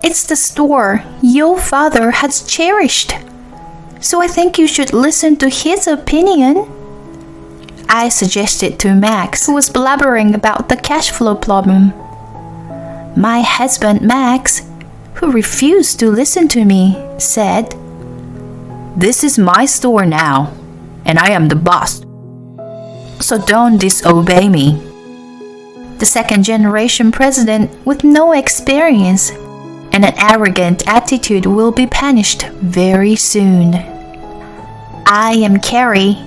It's the store your father has cherished. So I think you should listen to his opinion, I suggested to Max, who was blabbering about the cash flow problem. My husband Max, who refused to listen to me, said, "This is my store now, and I am the boss. So don't disobey me." The second-generation president with no experience and an arrogant attitude will be punished very soon. I am Carrie,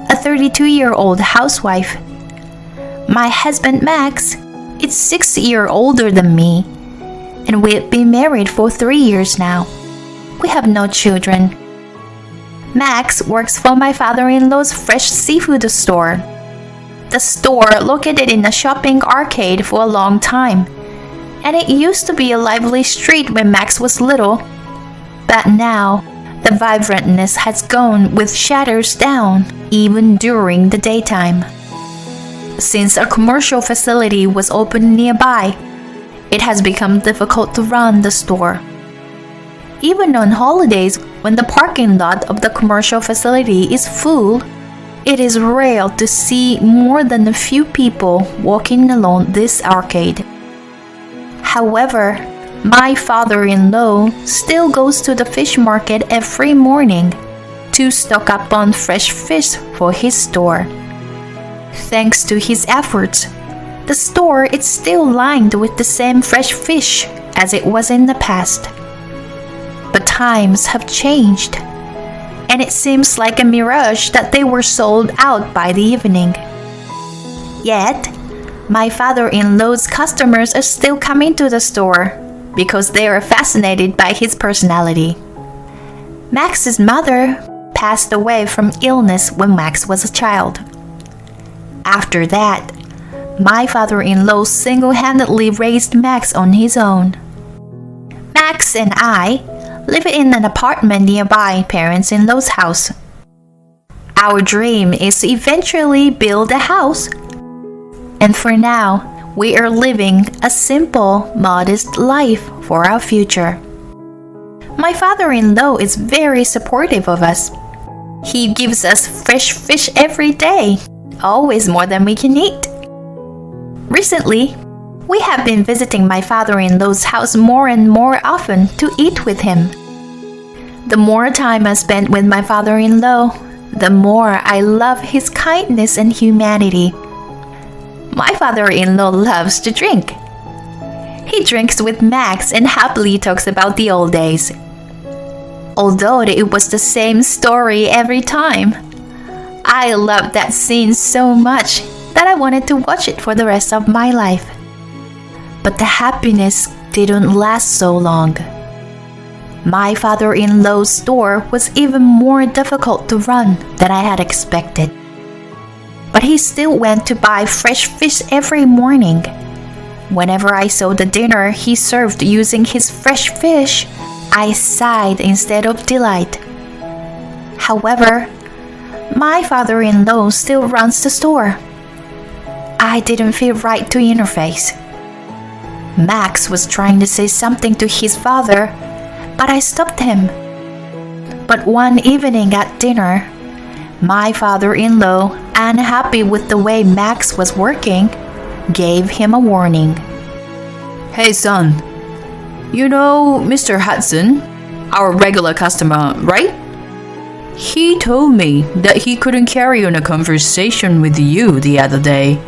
a 32-year-old housewife. My husband Max is 6 years older than me, and we've been married for 3 years now. We have no children. Max works for my father-in-law's fresh seafood store. The store located in a shopping arcade for a long time, and it used to be a lively street when Max was little. But now, the vibrantness has gone with shutters down, even during the daytime. Since a commercial facility was opened nearby, it has become difficult to run the store. Even on holidays, when the parking lot of the commercial facility is full, it is rare to see more than a few people walking along this arcade. However, my father-in-law still goes to the fish market every morning to stock up on fresh fish for his store. Thanks to his efforts, the store is still lined with the same fresh fish as it was in the past. But times have changed, and it seems like a mirage that they were sold out by the evening. Yet, my father-in-law's customers are still coming to the store because they are fascinated by his personality. Max's mother passed away from illness when Max was a child. After that, my father-in-law single-handedly raised Max on his own. Max and I live in an apartment nearby parents-in-law's house. Our dream is to eventually build a house, and for now, we are living a simple, modest life for our future. My father-in-law is very supportive of us. He gives us fresh fish every day, always more than we can eat. Recently, we have been visiting my father-in-law's house more and more often to eat with him. The more time I spend with my father-in-law, the more I love his kindness and humanity. My father-in-law loves to drink. He drinks with Max and happily talks about the old days. Although it was the same story every time, I loved that scene so much that I wanted to watch it for the rest of my life. But the happiness didn't last so long. My father-in-law's store was even more difficult to run than I had expected. But he still went to buy fresh fish every morning. Whenever I saw the dinner he served using his fresh fish, I sighed instead of delight. However, my father-in-law still runs the store. I didn't feel right to interface. Max was trying to say something to his father, but I stopped him. But one evening at dinner, my father-in-law, unhappy with the way Max was working, gave him a warning. "Hey son, you know Mr. Hudson, our regular customer, right? He told me that he couldn't carry on a conversation with you the other day,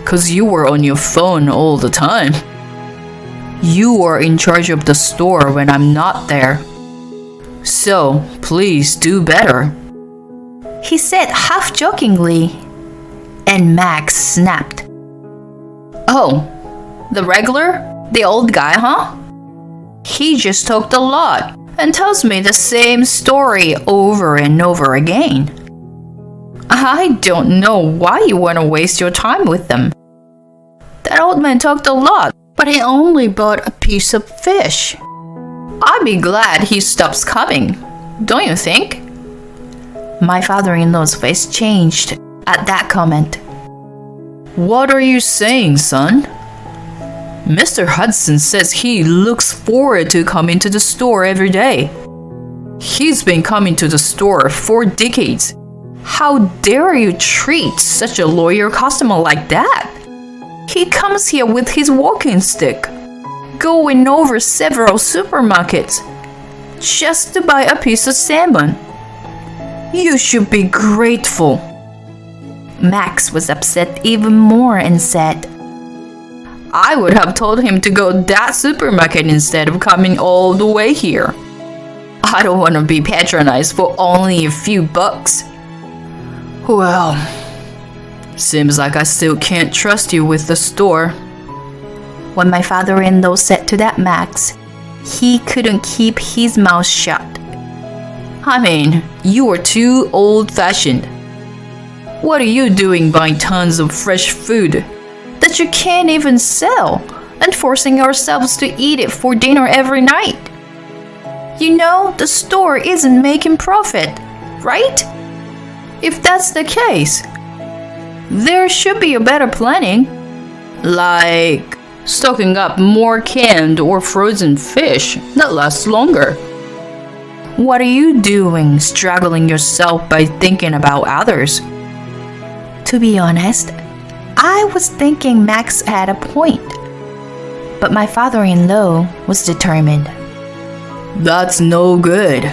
'cause you were on your phone all the time. You are in charge of the store when I'm not there. So please do better," he said half-jokingly, and Max snapped. "Oh, the regular? The old guy, huh? He just talked a lot and tells me the same story over and over again. I don't know why you want to waste your time with them. That old man talked a lot, but he only bought a piece of fish. I'd be glad he stops coming, don't you think?" My father-in-law's face changed at that comment. "What are you saying, son?" Mr. Hudson says he looks forward to coming to the store every day. He's been coming to the store for decades. How dare you treat such a loyal customer like that? He comes here with his walking stick, going over several supermarkets just to buy a piece of salmon. You should be grateful. Max was upset even more and said, I would have told him to go to that supermarket instead of coming all the way here. I don't want to be patronized for only a few bucks. Well, seems like I still can't trust you with the store. When my father-in-law said to that Max, he couldn't keep his mouth shut. I mean, you are too old-fashioned. What are you doing buying tons of fresh food that you can't even sell and forcing ourselves to eat it for dinner every night? You know, the store isn't making profit, right? If that's the case, there should be a better planning, like stocking up more canned or frozen fish that lasts longer. What are you doing, struggling yourself by thinking about others? To be honest, I was thinking Max had a point, but my father-in-law was determined. That's no good.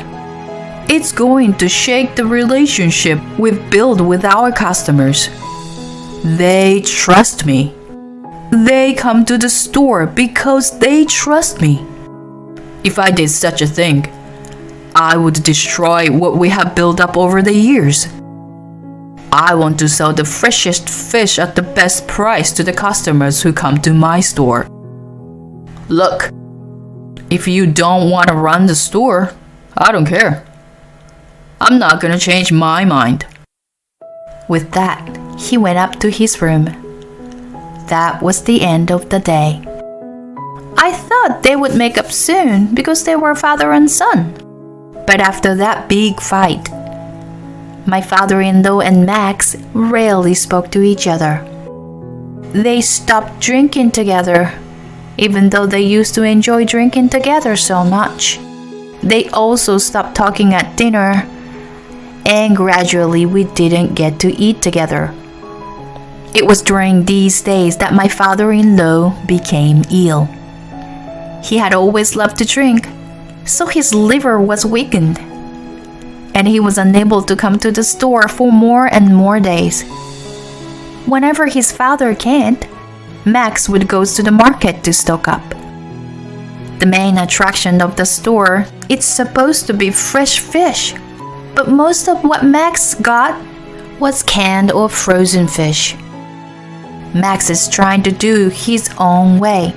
It's going to shake the relationship we've built with our customers. They trust me. They come to the store because they trust me. If I did such a thing, I would destroy what we have built up over the years. I want to sell the freshest fish at the best price to the customers who come to my store. Look, if you don't want to run the store, I don't care. I'm not gonna change my mind. With that, he went up to his room. That was the end of the day. I thought they would make up soon because they were father and son. But after that big fight, my father-in-law and Max rarely spoke to each other. They stopped drinking together, even though they used to enjoy drinking together so much. They also stopped talking at dinner, and gradually we didn't get to eat together. It was during these days that my father-in-law became ill. He had always loved to drink, so his liver was weakened, and he was unable to come to the store for more and more days. Whenever his father can't, Max would go to the market to stock up. The main attraction of the store, it's supposed to be fresh fish, but most of what Max got was canned or frozen fish. Max is trying to do his own way.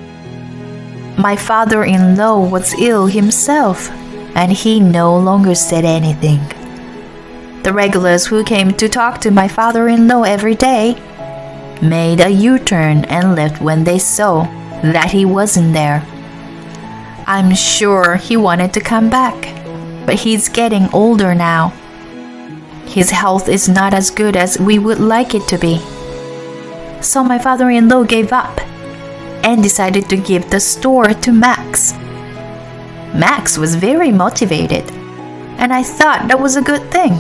My father-in-law was ill himself, and he no longer said anything. The regulars who came to talk to my father-in-law every day made a U-turn and left when they saw that he wasn't there. I'm sure he wanted to come back, but he's getting older now. His health is not as good as we would like it to be. So my father-in-law gave up and decided to give the store to Max. Max was very motivated, and I thought that was a good thing.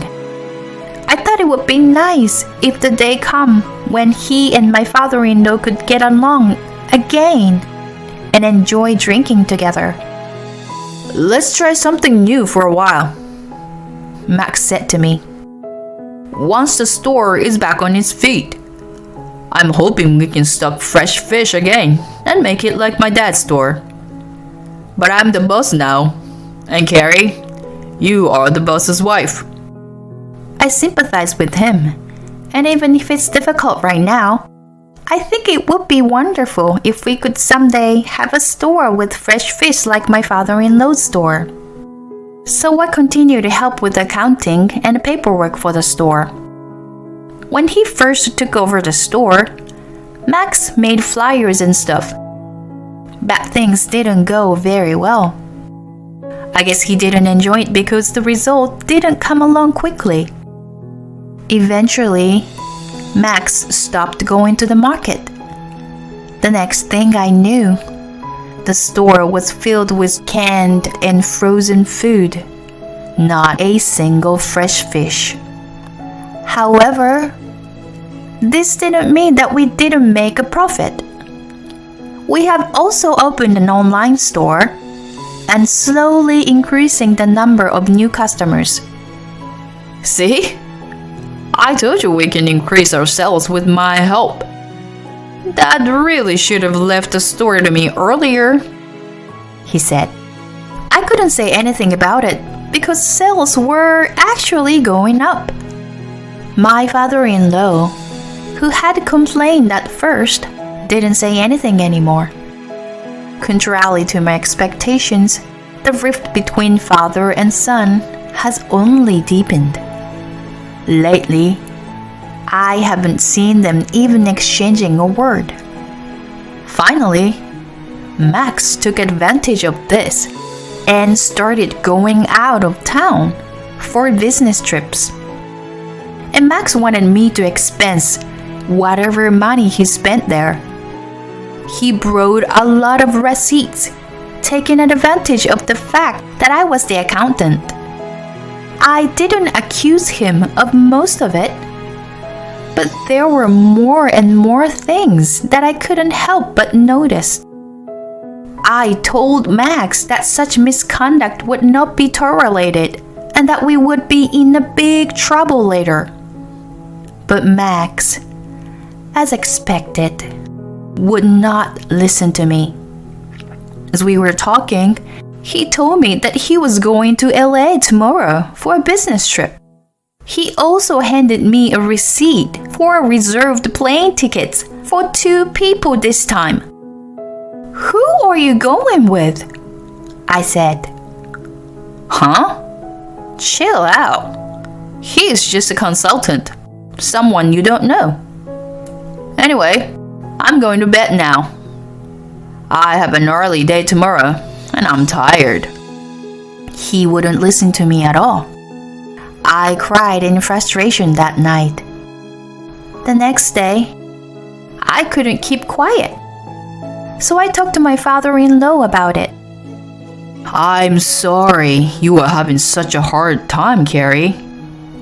I thought it would be nice if the day come when he and my father-in-law could get along again and enjoy drinking together. Let's try something new for a while, Max said to me. Once the store is back on its feet, I'm hoping we can stock fresh fish again and make it like my dad's store. But I'm the boss now, and Carrie, you are the boss's wife. I sympathize with him, and even if it's difficult right now, I think it would be wonderful if we could someday have a store with fresh fish like my father-in-law's store. So I continued to help with accounting and paperwork for the store. When he first took over the store, Max made flyers and stuff. But things didn't go very well. I guess he didn't enjoy it because the result didn't come along quickly. Eventually, Max stopped going to the market. The next thing I knew, the store was filled with canned and frozen food, not a single fresh fish. However, this didn't mean that we didn't make a profit. We have also opened an online store and slowly increasing the number of new customers. See? I told you we can increase our sales with my help. Dad really should have left the store to me earlier, he said. I couldn't say anything about it because sales were actually going up. My father-in-law, who had complained at first, didn't say anything anymore. Contrary to my expectations, the rift between father and son has only deepened. Lately, I haven't seen them even exchanging a word. Finally, Max took advantage of this and started going out of town for business trips. And Max wanted me to expense whatever money he spent there. He brought a lot of receipts, taking advantage of the fact that I was the accountant. I didn't accuse him of most of it, but there were more and more things that I couldn't help but notice. I told Max that such misconduct would not be tolerated and that we would be in a big trouble later. But Max, as expected, would not listen to me. As we were talking, he told me that he was going to LA tomorrow for a business trip. He also handed me a receipt for reserved plane tickets for 2 people this time. Who are you going with? I said. Huh? Chill out. He's just a consultant. Someone you don't know. Anyway, I'm going to bed now. I have an early day tomorrow, and I'm tired. He wouldn't listen to me at all. I cried in frustration that night. The next day, I couldn't keep quiet. So I talked to my father-in-law about it. I'm sorry you were having such a hard time, Carrie,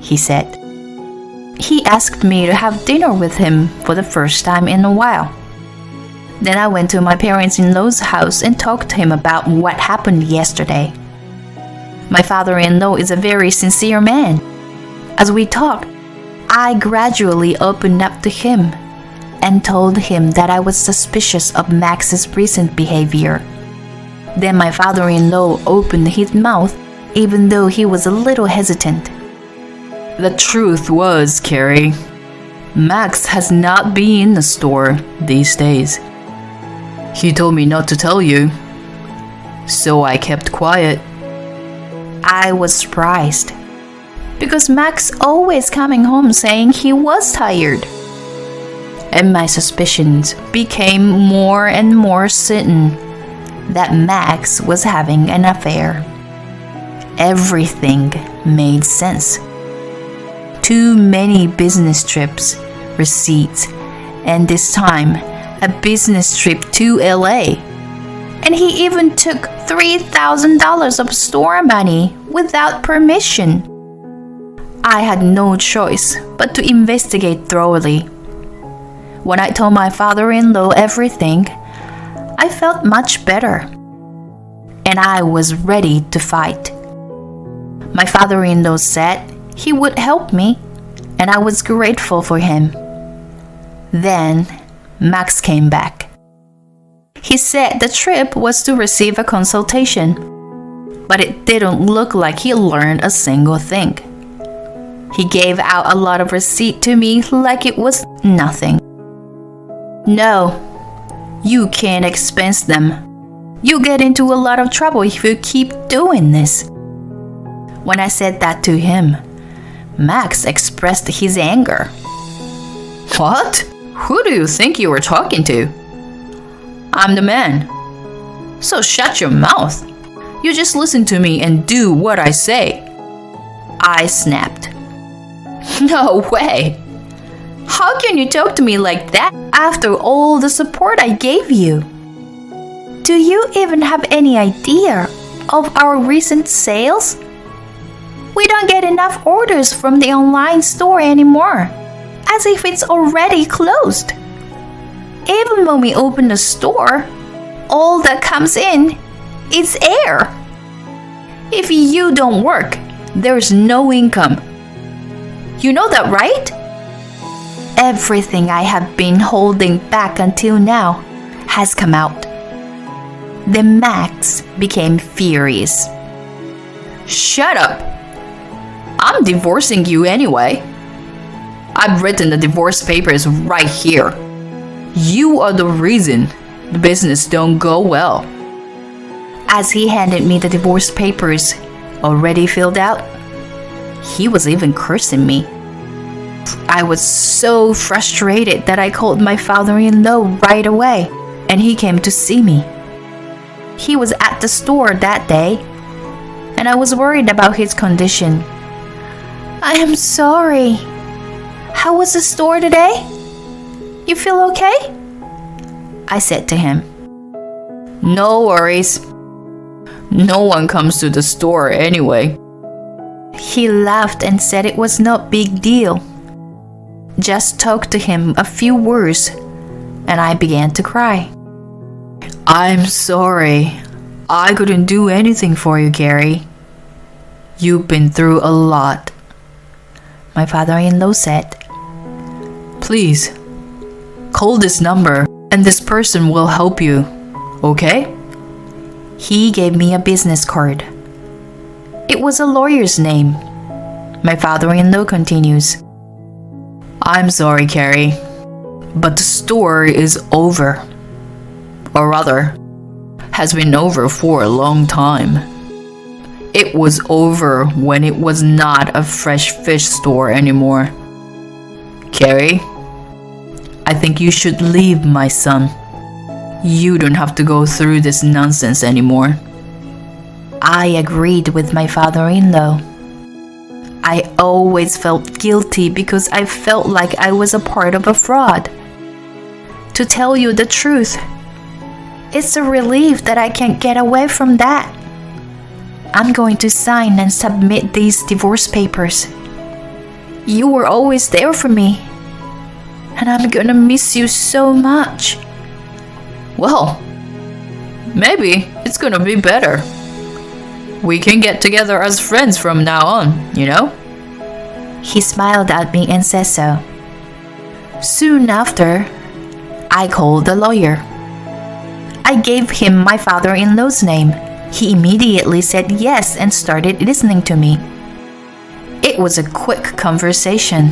he said. He asked me to have dinner with him for the first time in a while. Then I went to my parents-in-law's house and talked to him about what happened yesterday. My father-in-law is a very sincere man. As we talked, I gradually opened up to him and told him that I was suspicious of Max's recent behavior. Then my father-in-law opened his mouth even though he was a little hesitant. The truth was, Carrie, Max has not been in the store these days. He told me not to tell you, so I kept quiet. I was surprised because Max always coming home saying he was tired. And my suspicions became more and more certain that Max was having an affair. Everything made sense. Too many business trips, receipts, and this time a business trip to LA. And he even took $3,000 of store money without permission. I had no choice but to investigate thoroughly. When I told my father-in-law everything, I felt much better. And I was ready to fight. My father-in-law said he would help me, and I was grateful for him. Then Max came back. He said the trip was to receive a consultation, but it didn't look like he learned a single thing. He gave out a lot of receipt to me like it was nothing. No, you can't expense them. You'll get into a lot of trouble if you keep doing this. When I said that to him, Max expressed his anger. What? Who do you think you were talking to? I'm the man. So shut your mouth. You just listen to me and do what I say. I snapped. No way. How can you talk to me like that after all the support I gave you? Do you even have any idea of our recent sales? We don't get enough orders from the online store anymore, as if it's already closed. Even when we open the store, all that comes in is air. If you don't work, there's no income. You know that, right? Everything I have been holding back until now has come out. Then Max became furious. Shut up! I'm divorcing you anyway. I've written the divorce papers right here. You are the reason the business don't go well. As he handed me the divorce papers, already filled out, he was even cursing me. I was so frustrated that I called my father-in-law right away, and he came to see me. He was at the store that day, and I was worried about his condition. I am sorry. How was the store today? You feel okay? I said to him. No worries. No one comes to the store anyway. He laughed and said it was no big deal. Just talked to him a few words, and I began to cry. I'm sorry. I couldn't do anything for you, Gary. You've been through a lot. My father-in-law said. Please, call this number and this person will help you, okay? He gave me a business card. It was a lawyer's name. My father-in-law continues. I'm sorry, Carrie, but the store is over. Or rather, has been over for a long time. It was over when it was not a fresh fish store anymore. Carrie, I think you should leave, my son. You don't have to go through this nonsense anymore. I agreed with my father-in-law. I always felt guilty because I felt like I was a part of a fraud. To tell you the truth, it's a relief that I can get away from that. I'm going to sign and submit these divorce papers. You were always there for me, and I'm gonna miss you so much. Well, maybe it's gonna be better. We can get together as friends from now on, you know? He smiled at me and said so. Soon after, I called the lawyer. I gave him my father-in-law's name. He immediately said yes and started listening to me. It was a quick conversation.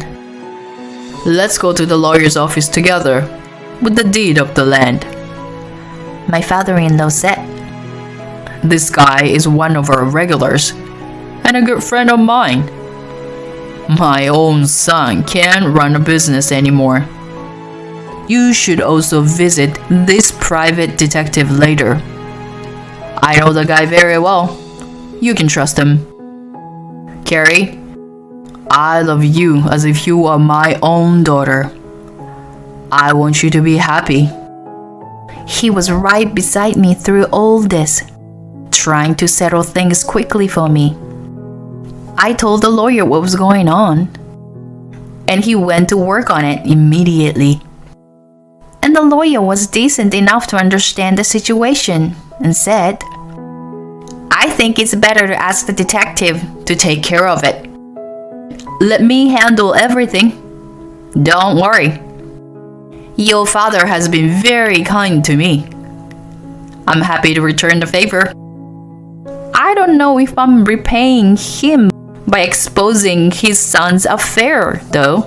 Let's go to the lawyer's office together with the deed of the land. My father-in-law said. This guy is one of our regulars and a good friend of mine. My own son can't run a business anymore. You should also visit this private detective later. I know the guy very well. You can trust him. Carrie, I love you as if you are my own daughter. I want you to be happy. He was right beside me through all this, trying to settle things quickly for me. I told the lawyer what was going on, and he went to work on it immediately. And the lawyer was decent enough to understand the situation and said, I think it's better to ask the detective to take care of it. Let me handle everything. Don't worry. Your father has been very kind to me. I'm happy to return the favor. I don't know if I'm repaying him by exposing his son's affair, though.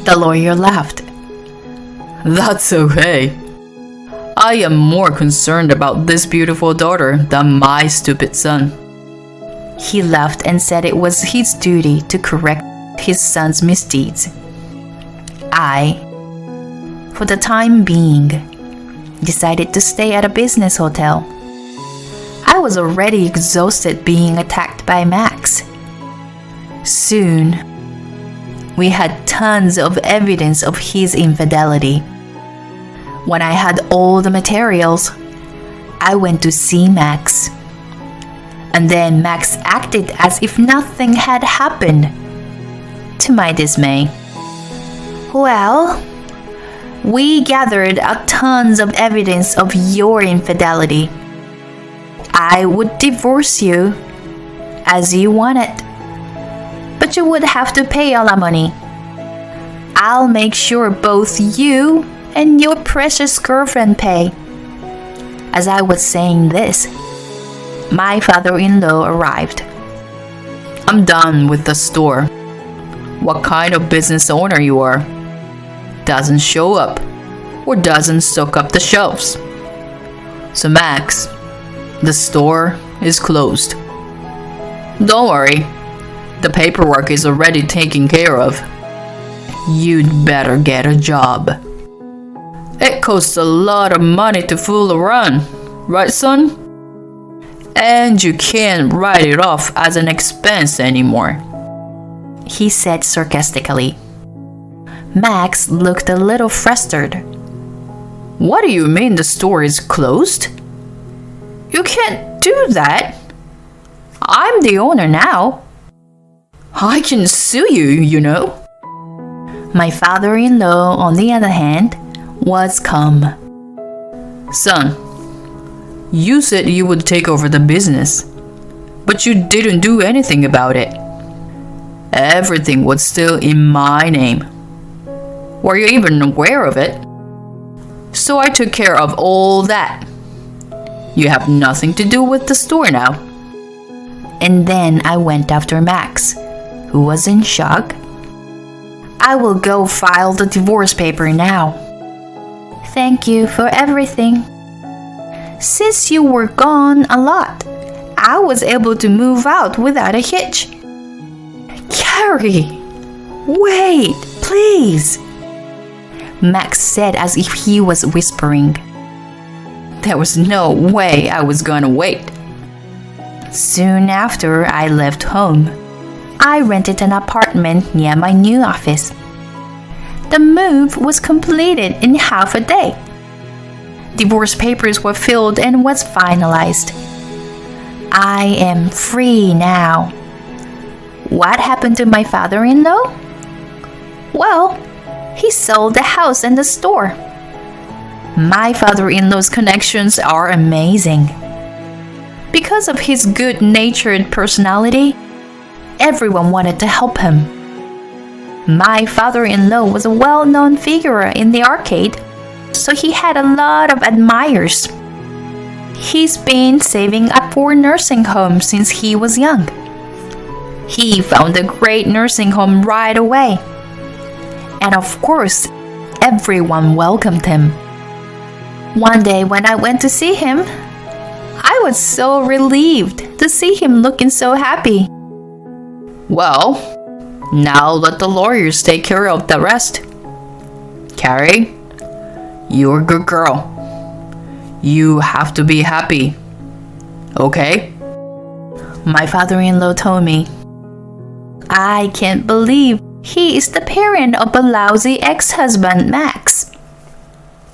The lawyer laughed. That's okay. I am more concerned about this beautiful daughter than my stupid son. He laughed and said it was his duty to correct his son's misdeeds. I, for the time being, decided to stay at a business hotel. I was already exhausted being attacked by Max. Soon, We had tons of evidence of his infidelity. When I had all the materials, I went to see Max. And then Max acted as if nothing had happened. To my dismay. Well, we gathered a tons of evidence of your infidelity. I would divorce you as you wanted, but you would have to pay alimony. I'll make sure both you and your precious girlfriend pay. As I was saying this, my father-in-law arrived. I'm done with the store. What kind of business owner you are? Doesn't show up or doesn't stock up the shelves. So Max, the store is closed. Don't worry, the paperwork is already taken care of. You'd better get a job. It costs a lot of money to fool around, right son? And you can't write it off as an expense anymore, he said sarcastically. Max looked a little frustrated. What do you mean the store is closed? You can't do that. I'm the owner now. I can sue you, you know. My father-in-law, on the other hand, was calm. Son, you said you would take over the business, but you didn't do anything about it. Everything was still in my name. Were you even aware of it? So I took care of all that. You have nothing to do with the store now. And then I went after Max, who was in shock. I will go file the divorce paper now. Thank you for everything. Since you were gone a lot, I was able to move out without a hitch. Carrie, wait, please, Max said as if he was whispering. There was no way I was gonna wait. Soon after I left home, I rented an apartment near my new office. The move was completed in half a day. Divorce papers were filled and was finalized. I am free now. What happened to my father-in-law? Well, he sold the house and the store. My father-in-law's connections are amazing. Because of his good-natured personality, everyone wanted to help him. My father-in-law was a well-known figure in the arcade, so he had a lot of admirers. He's been saving up for nursing homes since he was young. He found a great nursing home right away. And of course, everyone welcomed him. One day when I went to see him, I was so relieved to see him looking so happy. Well, now let the lawyers take care of the rest. Carrie, you're a good girl. You have to be happy. Okay? My father-in-law told me. I can't believe he is the parent of a lousy ex-husband, Max.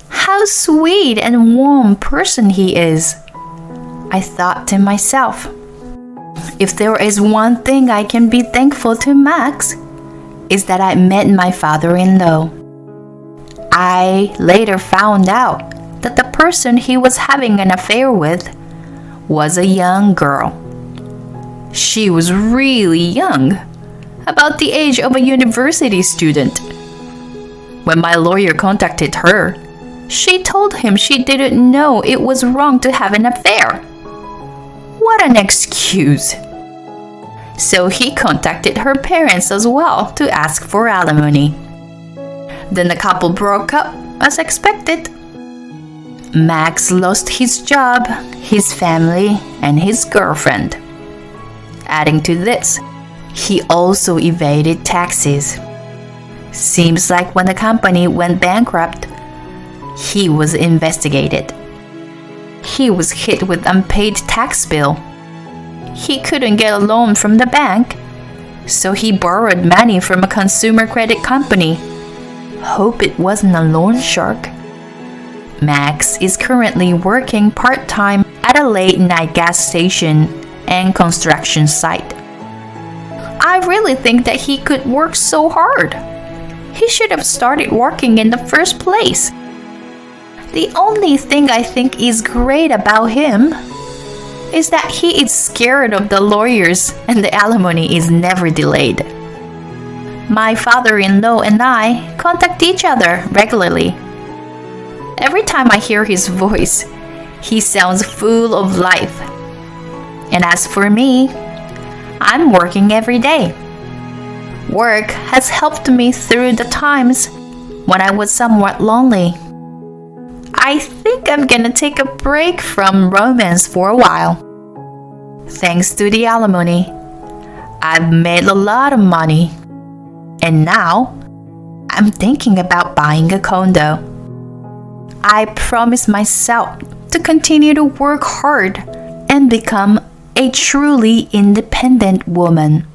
How sweet and warm person he is. I thought to myself, if there is one thing I can be thankful to Max, is that I met my father-in-law. I later found out that the person he was having an affair with was a young girl. She was really young, about the age of a university student. When my lawyer contacted her, she told him she didn't know it was wrong to have an affair. What an excuse! So he contacted her parents as well to ask for alimony. Then the couple broke up as expected. Max lost his job, his family, and his girlfriend. Adding to this, he also evaded taxes. Seems like when the company went bankrupt, he was investigated. He was hit with unpaid tax bill. He couldn't get a loan from the bank, So he borrowed money from a consumer credit company. Hope it wasn't a loan shark. Max is currently working part-time at a late-night gas station and construction site. I really think that he could work so hard. He should have started working in the first place. The only thing I think is great about him is that he is scared of the lawyers and the alimony is never delayed. My father-in-law and I contact each other regularly. Every time I hear his voice, he sounds full of life. And as for me, I'm working every day. Work has helped me through the times when I was somewhat lonely. I think I'm gonna take a break from romance for a while. Thanks to the alimony, I've made a lot of money. And now, I'm thinking about buying a condo. I promise myself to continue to work hard and become a truly independent woman.